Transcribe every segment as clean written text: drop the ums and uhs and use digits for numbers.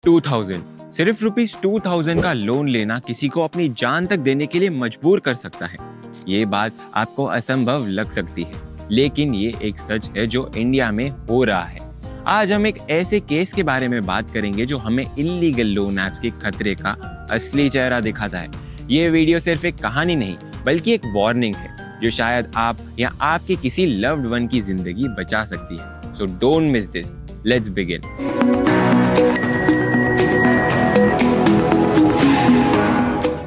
2000 सिर्फ ₹2000 का लोन लेना किसी को अपनी जान तक देने के लिए मजबूर कर सकता है। ये बात आपको असंभव लग सकती है, लेकिन ये एक सच है जो इंडिया में हो रहा है। आज हम एक ऐसे केस के बारे में बात करेंगे जो हमें इल्लीगल लोन ऐप्स के खतरे का असली चेहरा दिखाता है। ये वीडियो सिर्फ एक कहानी नहीं, बल्कि एक वार्निंग है जो शायद आप या आपके किसी लव्ड वन की जिंदगी बचा सकती है। So don't miss this. Let's begin.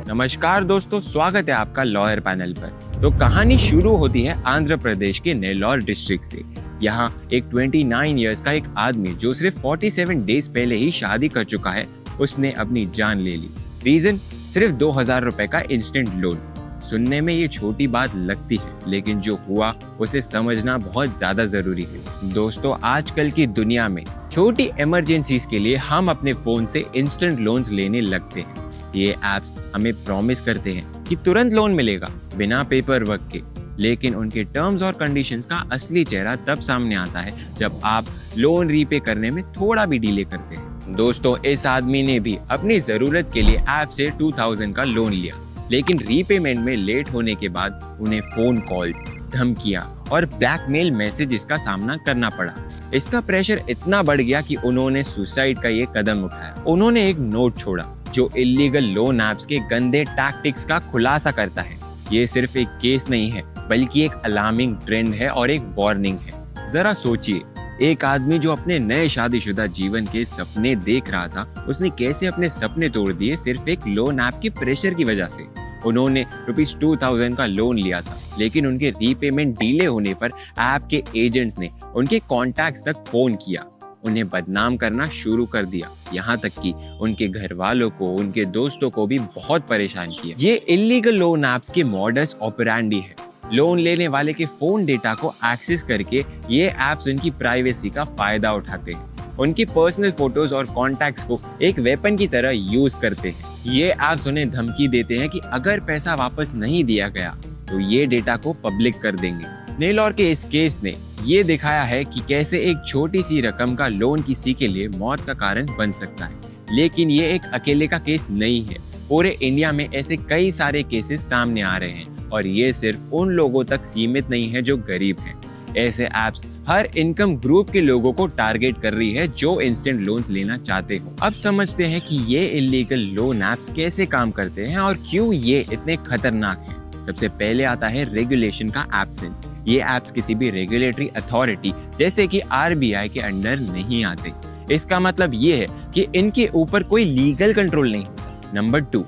नमस्कार दोस्तों, स्वागत है आपका लॉयर पैनल पर। तो कहानी शुरू होती है आंध्र प्रदेश के नेल्लोर डिस्ट्रिक्ट से। यहाँ एक 29 इयर्स का एक आदमी जो सिर्फ 47 डेज पहले ही शादी कर चुका है, उसने अपनी जान ले ली। रीजन सिर्फ 2000 रुपए का इंस्टेंट लोन। सुनने में ये छोटी बात लगती है, लेकिन जो हुआ उसे समझना बहुत ज्यादा जरूरी है। दोस्तों, आजकल की दुनिया में छोटी इमरजेंसीज के लिए हम अपने फोन से इंस्टेंट लोन्स लेने लगते हैं। ये एप्स हमें प्रॉमिस करते हैं कि तुरंत लोन मिलेगा बिना पेपर वर्क के, लेकिन उनके टर्म्स और कंडीशंस का असली चेहरा तब सामने आता है जब आप लोन रीपे करने में थोड़ा भी डिले करते हैं। दोस्तों, इस आदमी ने भी अपनी जरूरत के लिए ऐप से 2000 का लोन लिया, लेकिन रीपेमेंट में लेट होने के बाद उन्हें फोन कॉल्स, धमकियां और ब्लैकमेल मैसेजेस का सामना करना पड़ा। इसका प्रेशर इतना बढ़ गया कि उन्होंने सुसाइड का ये कदम उठाया। उन्होंने एक नोट छोड़ा जो इल्लीगल लोन ऐप्स के गंदे टैक्टिक्स का खुलासा करता है। ये सिर्फ एक केस नहीं है, बल्कि एक अलार्मिंग ट्रेंड है और एक वार्निंग है। जरा सोचिए, एक आदमी जो अपने नए शादीशुदा जीवन के सपने देख रहा था, उसने कैसे अपने सपने तोड़ दिए सिर्फ एक लोन ऐप के प्रेशर की वजह से। उन्होंने ₹2000 का लोन लिया था, लेकिन उनके रीपेमेंट डिले होने पर ऐप के एजेंट्स ने उनके कॉन्टैक्ट्स तक फोन किया, उन्हें बदनाम करना शुरू कर दिया। यहाँ तक कि उनके घर वालों को, उनके दोस्तों को भी बहुत परेशान किया। ये इल्लीगल लोन ऐप्स के मॉडस ऑपरेंडी है। लोन लेने वाले के फोन डेटा को एक्सेस करके ये ऐप्स उनकी प्राइवेसी का फायदा उठाते हैं। उनकी पर्सनल फोटोज और कॉन्टैक्ट्स को एक वेपन की तरह यूज करते हैं। ये ऐप्स उन्हें धमकी देते हैं कि अगर पैसा वापस नहीं दिया गया तो ये डेटा को पब्लिक कर देंगे। नेल्लोर के इस केस ने ये दिखाया है कि कैसे एक छोटी सी रकम का लोन किसी के लिए मौत का कारण बन सकता है। लेकिन ये एक अकेले का केस नहीं है। पूरे इंडिया में ऐसे कई सारे केसेस सामने आ रहे हैं, और ये सिर्फ उन लोगों तक सीमित नहीं है जो गरीब हैं। ऐसे ऐप्स हर इनकम ग्रुप के लोगों को टारगेट कर रही है जो इंस्टेंट लोन्स लेना चाहते हो। अब समझते हैं कि ये इल्लीगल लोन ऐप्स कैसे काम करते हैं और क्यों ये इतने खतरनाक हैं। सबसे पहले आता है रेगुलेशन का एब्सेंस। ये ऐप्स किसी भी रेगुलेटरी अथॉरिटी जैसे कि RBI के अंडर नहीं आते। इसका मतलब ये है कि इनके ऊपर कोई लीगल कंट्रोल नहीं होता। Number 2,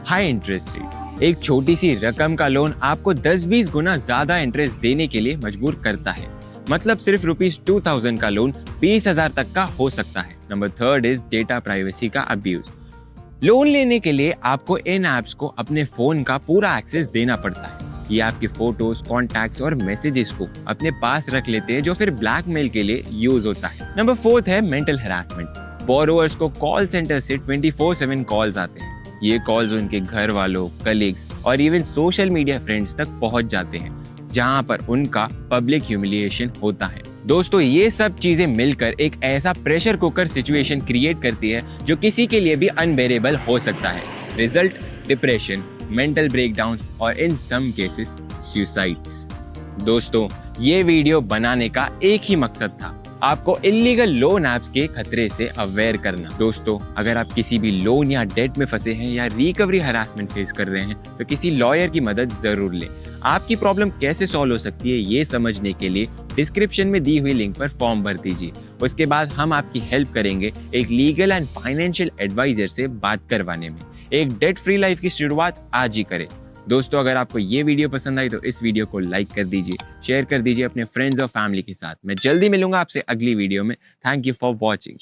high interest rates. एक छोटी सी रकम का लोन आपको 10-20 गुना ज्यादा इंटरेस्ट देने के लिए मजबूर करता है। मतलब सिर्फ ₹2000 का लोन 20,000 तक का हो सकता है। नंबर 3 इज डेटा प्राइवेसी का अब्यूज। लोन लेने के लिए आपको इन ऐप्स को अपने फोन का पूरा एक्सेस देना पड़ता है। ये आपके फोटोज, कॉन्टैक्ट्स और मैसेजेस को अपने पास रख लेते हैं, जो फिर ब्लैकमेल के लिए यूज होता है। नंबर 4 है मेंटल हैरेसमेंट। बोरोवर्स को कॉल सेंटर से 24/7 कॉल्स आते हैं। ये कॉल्स उनके घर वालों, कलीग्स और इवन सोशल मीडिया फ्रेंड्स तक पहुंच जाते हैं, जहां पर उनका पब्लिक ह्यूमिलिएशन होता है। दोस्तों, ये सब चीजें मिलकर एक ऐसा प्रेशर कुकर सिचुएशन क्रिएट करती है जो किसी के लिए भी अनबेरेबल हो सकता है। रिजल्ट डिप्रेशन, मेंटल ब्रेकडाउन और इन सम केसेस सुसाइड्स। दोस्तों, ये वीडियो बनाने का एक ही मकसद था, आपको इल्लीगल लोन ऐप्स के खतरे से अवेयर करना। दोस्तों, अगर आप किसी भी लोन या डेट में फंसे हैं या रिकवरी हरासमेंट फेस कर रहे हैं, तो किसी लॉयर की मदद जरूर लें। आपकी प्रॉब्लम कैसे सॉल्व हो सकती है ये समझने के लिए डिस्क्रिप्शन में दी हुई लिंक पर फॉर्म भर दीजिए। उसके बाद हम आपकी हेल्प करेंगे एक लीगल एंड फाइनेंशियल एडवाइजर से बात करवाने में। एक डेट फ्री लाइफ की शुरुआत आज ही करें। दोस्तों, अगर आपको ये वीडियो पसंद आई तो इस वीडियो को लाइक कर दीजिए, शेयर कर दीजिए अपने फ्रेंड्स और फैमिली के साथ। मैं जल्दी मिलूंगा आपसे अगली वीडियो में। Thank you for watching.